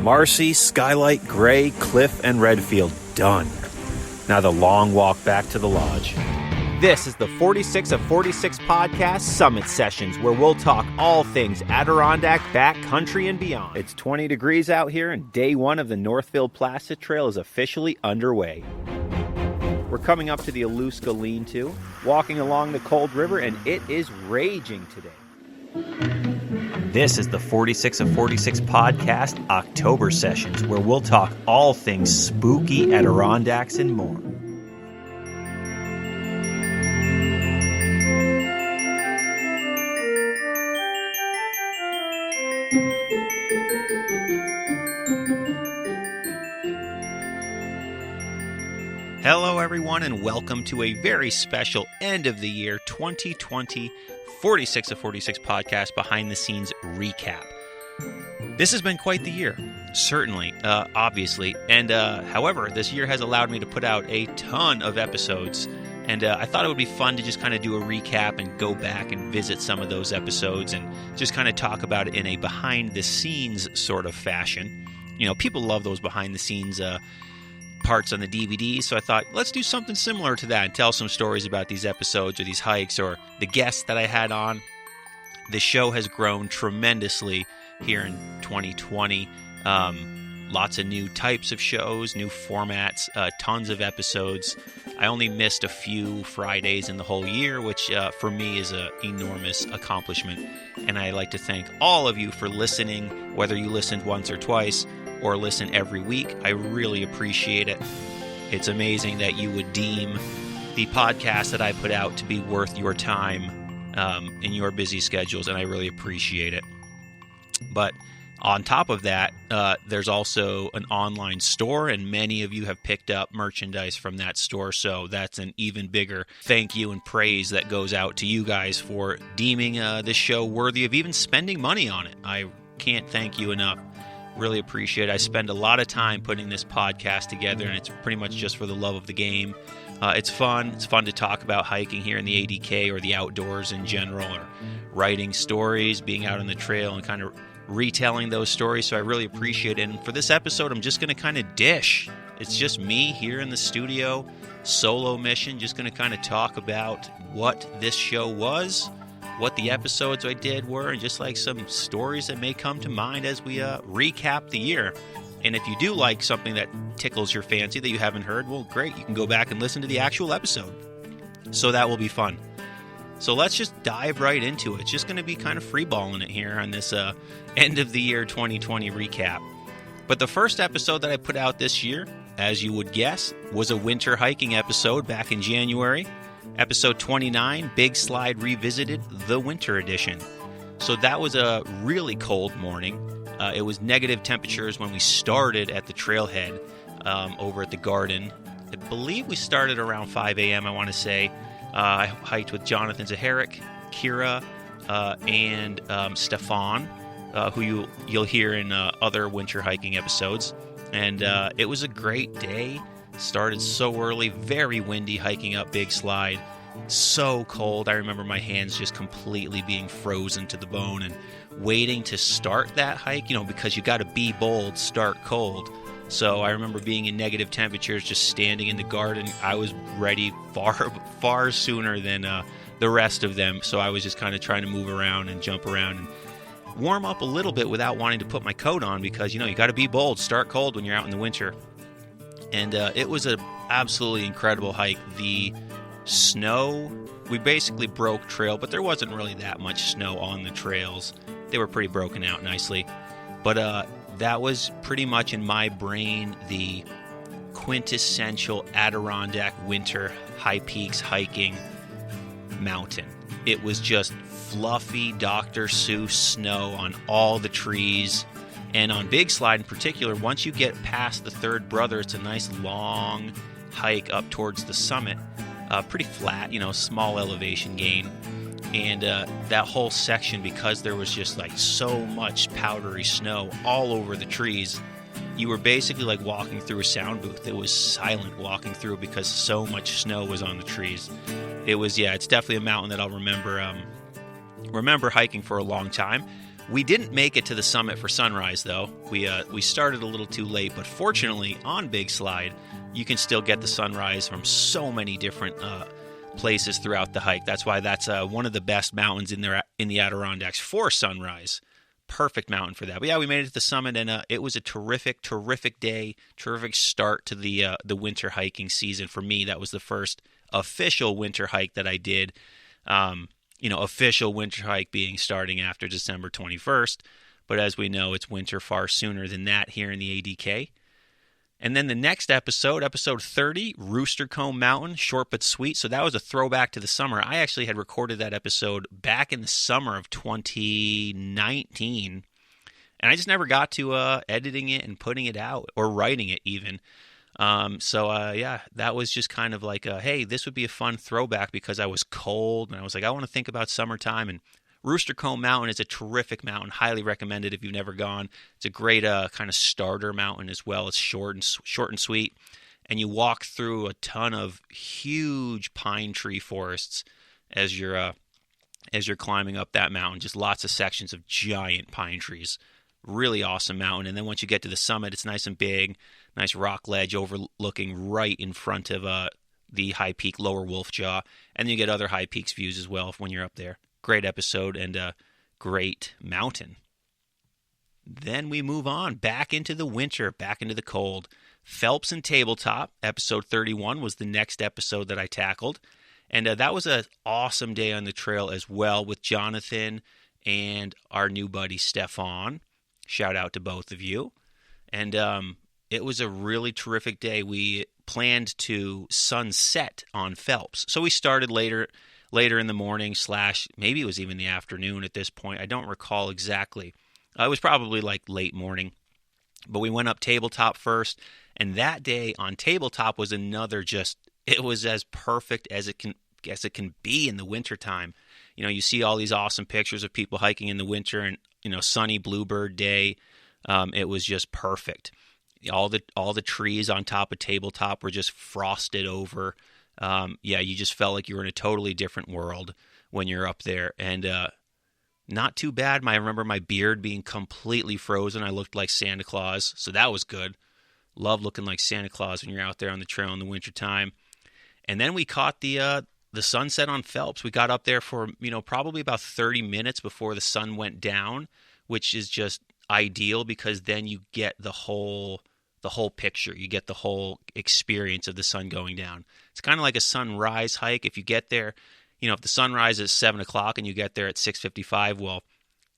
Marcy, Skylight, Gray, Cliff, and Redfield done. Now the long walk back to the lodge. This is the 46 of 46 podcast Summit Sessions, where we'll talk all things Adirondack, backcountry, and beyond. It's 20 degrees out here, and day one of the Northfield Placid Trail is officially underway. We're coming up to the Aluska Lean-To, walking along the Cold River, and it is raging today. This is the 46 of 46 podcast October Sessions, where we'll talk all things spooky Adirondacks and more. Hello, everyone, and welcome to a very special end of the year 2020 46 of 46 podcast behind the scenes recap. This has been quite the year, certainly, obviously, and however, this year has allowed me to put out a ton of episodes, and I thought it would be fun to just kind of do a recap and go back and visit some of those episodes and just kind of talk about it in a behind the scenes sort of fashion. You know, people love those behind the scenes parts on the DVD, so I thought, let's do something similar to that and tell some stories about these episodes or these hikes or the guests that I had on. The show has grown tremendously here in 2020. Lots of new types of shows, new formats, tons of episodes. I only missed a few Fridays in the whole year, which for me is an enormous accomplishment. And I like to thank all of you for listening, whether you listened once or twice, or listen every week. I really appreciate it. It's amazing that you would deem the podcast that I put out to be worth your time in your busy schedules, and I really appreciate it. But on top of that, there's also an online store, and many of you have picked up merchandise from that store, so that's an even bigger thank you and praise that goes out to you guys for deeming this show worthy of even spending money on it. I can't thank you enough. Really appreciate it. I spend a lot of time putting this podcast together, and it's pretty much just for the love of the game. It's fun. It's fun to talk about hiking here in the ADK or the outdoors in general, or writing stories, being out on the trail, and kind of retelling those stories, so I really appreciate it. And for this episode, I'm just going to kind of dish. It's just me here in the studio, solo mission, just going to kind of talk about what this show was, what the episodes I did were, and just like some stories that may come to mind as we recap the year. And if you do like something that tickles your fancy that you haven't heard, well, great. You can go back and listen to the actual episode. So that will be fun. So let's just dive right into it. It's just going to be kind of freeballing it here on this end of the year 2020 recap. But the first episode that I put out this year, as you would guess, was a winter hiking episode back in January. Episode 29, Big Slide Revisited, the Winter Edition. So that was a really cold morning. It was negative temperatures when we started at the trailhead over at the garden. I believe we started around 5 a.m., I want to say. I hiked with Jonathan Zaharik, Kira, and Stefan, who you'll hear in other winter hiking episodes. And it was a great day. Started so early, very windy hiking up Big Slide. So cold. I remember my hands just completely being frozen to the bone and waiting to start that hike, because you got to be bold, start cold. So I remember being in negative temperatures, just standing in the garden. I was ready far sooner than the rest of them. So I was just kind of trying to move around and jump around and warm up a little bit without wanting to put my coat on because, you got to be bold, start cold when you're out in the winter. And it was an absolutely incredible hike. The snow, we basically broke trail, but there wasn't really that much snow on the trails. They were pretty broken out nicely. But that was pretty much in my brain the quintessential Adirondack winter high peaks hiking mountain. It was just fluffy Dr. Seuss snow on all the trees. And on Big Slide in particular, once you get past the third brother, it's a nice long hike up towards the summit. Pretty flat, small elevation gain. And that whole section, because there was just like so much powdery snow all over the trees, you were basically like walking through a sound booth. It was silent walking through because so much snow was on the trees. It was, it's definitely a mountain that I'll remember hiking for a long time. We didn't make it to the summit for sunrise, though. We started a little too late, but fortunately, on Big Slide, you can still get the sunrise from so many different places throughout the hike. That's why that's one of the best mountains in the Adirondacks for sunrise. Perfect mountain for that. But yeah, we made it to the summit, and it was a terrific day, terrific start to the winter hiking season for me. That was the first official winter hike that I did. Official winter hike being starting after December 21st. But as we know, it's winter far sooner than that here in the ADK. And then the next episode 30, Rooster Comb Mountain, short but sweet. So that was a throwback to the summer. I actually had recorded that episode back in the summer of 2019. And I just never got to editing it and putting it out, or writing it even. That was just kind of like, hey, this would be a fun throwback because I was cold and I was like, I want to think about summertime. And Rooster Comb Mountain is a terrific mountain. Highly recommended if you've never gone. It's a great kind of starter mountain as well. It's short and sweet. And you walk through a ton of huge pine tree forests as you're climbing up that mountain. Just lots of sections of giant pine trees. Really awesome mountain. And then once you get to the summit, it's nice and big. Nice rock ledge overlooking right in front of the high peak, Lower Wolf Jaw. And then you get other high peaks views as well when you're up there. Great episode and a great mountain. Then we move on back into the winter, back into the cold. Phelps and Tabletop, episode 31, was the next episode that I tackled. And that was an awesome day on the trail as well with Jonathan and our new buddy Stefan. Shout out to both of you. And it was a really terrific day. We planned to sunset on Phelps. So we started later in the morning / maybe it was even the afternoon at this point. I don't recall exactly. It was probably like late morning. But we went up Tabletop first. And that day on Tabletop was it was as perfect as it can be in the wintertime. You see all these awesome pictures of people hiking in the winter and, sunny bluebird day. It was just perfect. All the trees on top of Tabletop were just frosted over. You just felt like you were in a totally different world when you're up there. And not too bad. I remember my beard being completely frozen. I looked like Santa Claus, so that was good. Love looking like Santa Claus when you're out there on the trail in the wintertime. And then we caught the sunset on Phelps. We got up there for, probably about 30 minutes before the sun went down, which is just ideal because then you get the whole picture. You get the whole experience of the sun going down. It's kind of like a sunrise hike. If you get there, if the sunrise is 7 o'clock and you get there at 6:55, well,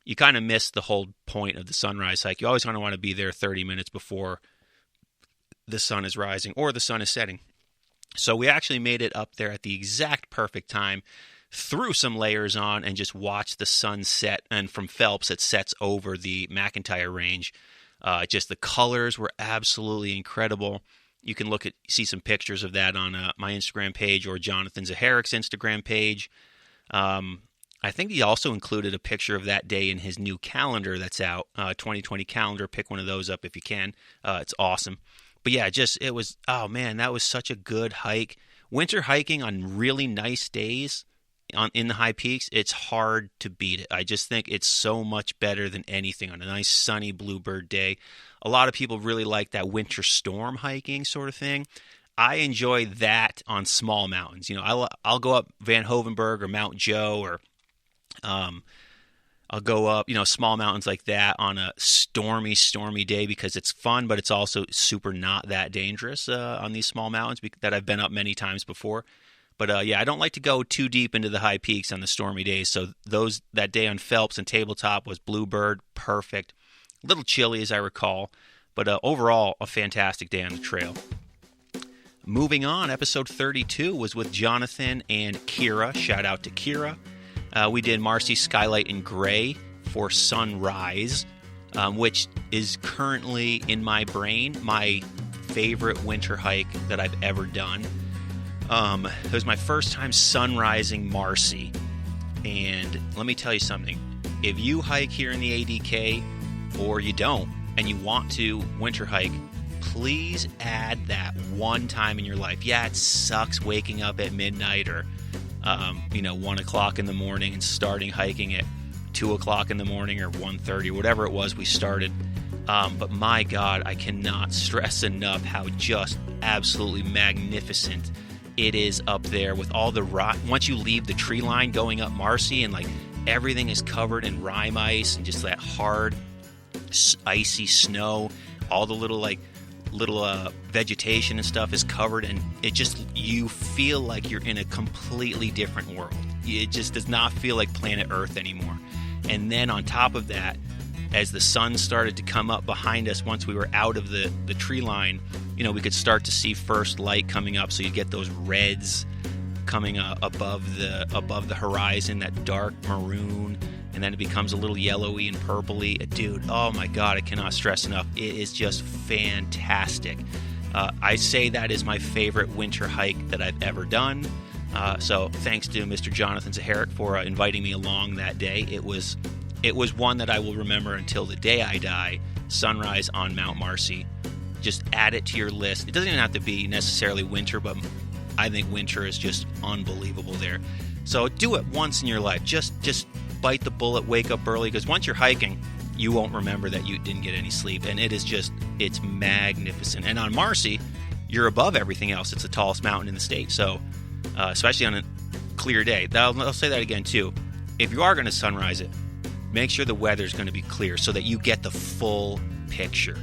you kind of miss the whole point of the sunrise hike. You always kind of want to be there 30 minutes before the sun is rising or the sun is setting. So we actually made it up there at the exact perfect time, threw some layers on, and just watched the sun set. And from Phelps, it sets over the McIntyre Range. Just the colors were absolutely incredible. You can see some pictures of that on my Instagram page or Jonathan Zaharik's Instagram page. I think he also included a picture of that day in his new calendar that's out, 2020 calendar. Pick one of those up if you can. It's awesome. But yeah, that was such a good hike. Winter hiking on really nice days in the high peaks, it's hard to beat it. I just think it's so much better than anything on a nice sunny bluebird day. A lot of people really like that winter storm hiking sort of thing. I enjoy that on small mountains. I'll go up Van Hovenberg or Mount Joe, or I'll go up, small mountains like that on a stormy day because it's fun, but it's also super not that dangerous on these small mountains that I've been up many times before. But I don't like to go too deep into the high peaks on the stormy days. So that day on Phelps and Tabletop was bluebird, perfect. A little chilly as I recall, but overall a fantastic day on the trail. Moving on, episode 32 was with Jonathan and Kira. Shout out to Kira. We did Marcy Skylight in Gray for Sunrise, which is currently in my brain my favorite winter hike that I've ever done. It was my first time sunrising Marcy, and let me tell you something. If you hike here in the ADK, or you don't, and you want to winter hike, please add that one time in your life. Yeah, it sucks waking up at midnight or 1 o'clock in the morning and starting hiking it. 2 o'clock in the morning or 1:30, whatever it was we started. But my God, I cannot stress enough how just absolutely magnificent it is up there with all the rock. Once you leave the tree line going up Marcy, and like everything is covered in rime ice and just that hard, icy snow, all the little vegetation and stuff is covered, and it just, you feel like you're in a completely different world. It just does not feel like planet Earth anymore. And then on top of that, as the sun started to come up behind us, once we were out of the tree line, we could start to see first light coming up. So you get those reds coming above the horizon, that dark maroon, and then it becomes a little yellowy and purpley. Dude, oh my God, I cannot stress enough. It is just fantastic. I say that is my favorite winter hike that I've ever done. So thanks to Mr. Jonathan Zaharik for inviting me along that day. It was one that I will remember until the day I die. Sunrise on Mount Marcy. Just add it to your list. It doesn't even have to be necessarily winter, but I think winter is just unbelievable there. So do it once in your life. Just bite the bullet, wake up early, because once you're hiking, you won't remember that you didn't get any sleep. And it's magnificent. And on Marcy, you're above everything else. It's the tallest mountain in the state. So especially on a clear day. I'll say that again too. If you are going to sunrise it, make sure the weather's going to be clear so that you get the full picture.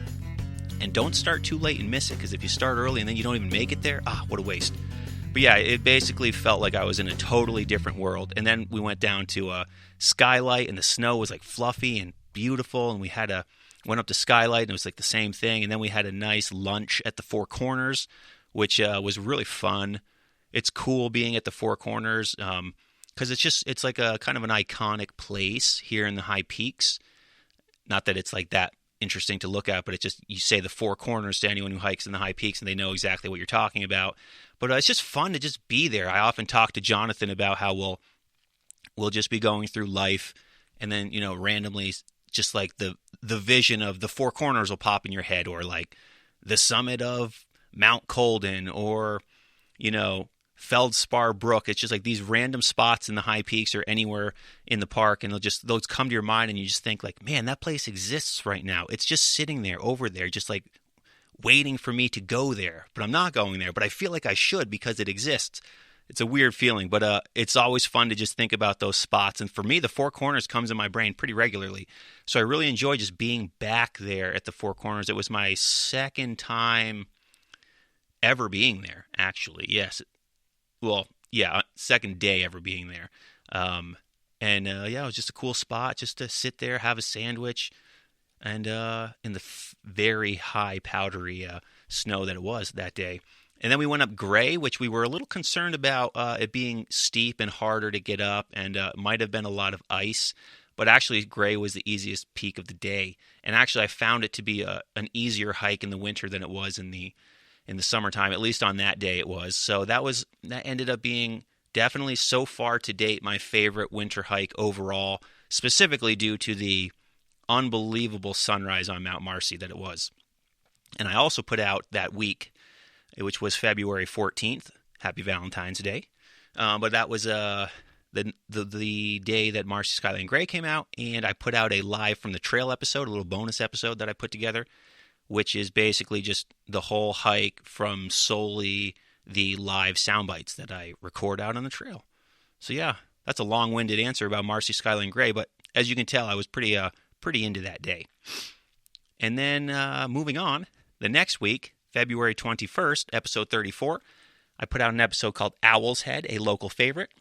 And don't start too late and miss it, because if you start early and then you don't even make it there, what a waste. But yeah, it basically felt like I was in a totally different world. And then we went down to Skylight, and the snow was like fluffy and beautiful, and we went up to Skylight, and it was like the same thing. And then we had a nice lunch at the Four Corners, which was really fun. It's cool being at the Four Corners, because it's like a kind of an iconic place here in the High Peaks. Not that it's like that interesting to look at, but it's just, you say the Four Corners to anyone who hikes in the High Peaks and they know exactly what you're talking about. But it's just fun to just be there. I often talk to Jonathan about how we'll just be going through life, and then randomly, just like the vision of the Four Corners will pop in your head, or like the summit of Mount Colden, or Feldspar Brook. It's just like these random spots in the High Peaks or anywhere in the park, and those come to your mind, and you just think like, man, that place exists right now. It's just sitting there, over there, just like waiting for me to go there. But I'm not going there, but I feel like I should because it exists. It's a weird feeling, but it's always fun to just think about those spots. And for me, the Four Corners comes in my brain pretty regularly. So I really enjoy just being back there at the Four Corners. It was my second time ever being there, actually. Yes. Well, yeah, second day ever being there. It was just a cool spot just to sit there, have a sandwich, and in the very high powdery snow that it was that day. And then we went up Gray, which we were a little concerned about it being steep and harder to get up, and might have been a lot of ice. But actually, Gray was the easiest peak of the day. And actually, I found it to be an easier hike in the winter than it was in the summertime. At least on that day it was. So that ended up being definitely, so far to date, my favorite winter hike overall, specifically due to the unbelievable sunrise on Mount Marcy that it was. And I also put out that week, which was February 14th. Happy Valentine's Day. But that was the day that Marcy Skyline Gray came out, and I put out a live from the trail episode, a little bonus episode that I put together, which is basically just the whole hike from solely the live sound bites that I record out on the trail. So yeah, that's a long-winded answer about Marcy Skyline Gray, but as you can tell, I was pretty into that day. And then moving on, the next week, February 21st, episode 34, I put out an episode called Owl's Head, a local favorite.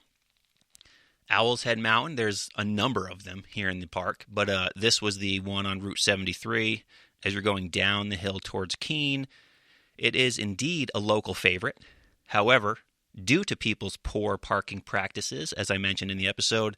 Owl's Head Mountain, there's a number of them here in the park, but this was the one on Route 73 as you're going down the hill towards Keene. It is indeed a local favorite. However, due to people's poor parking practices, as I mentioned in the episode,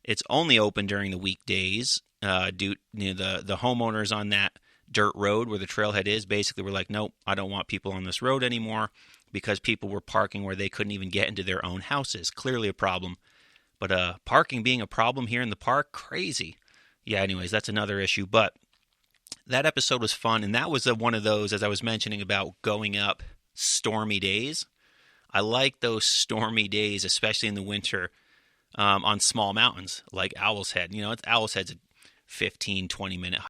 it's only open during the weekdays. The homeowners on that dirt road where the trailhead is basically were like, nope, I don't want people on this road anymore, because people were parking where they couldn't even get into their own houses. Clearly a problem. But parking being a problem here in the park, crazy. Yeah, anyways, that's another issue. But that episode was fun, and that was one of those, as I was mentioning about going up stormy days. I like those stormy days, especially in the winter, on small mountains like Owl's Head. Owl's Head's a 15, 20-minute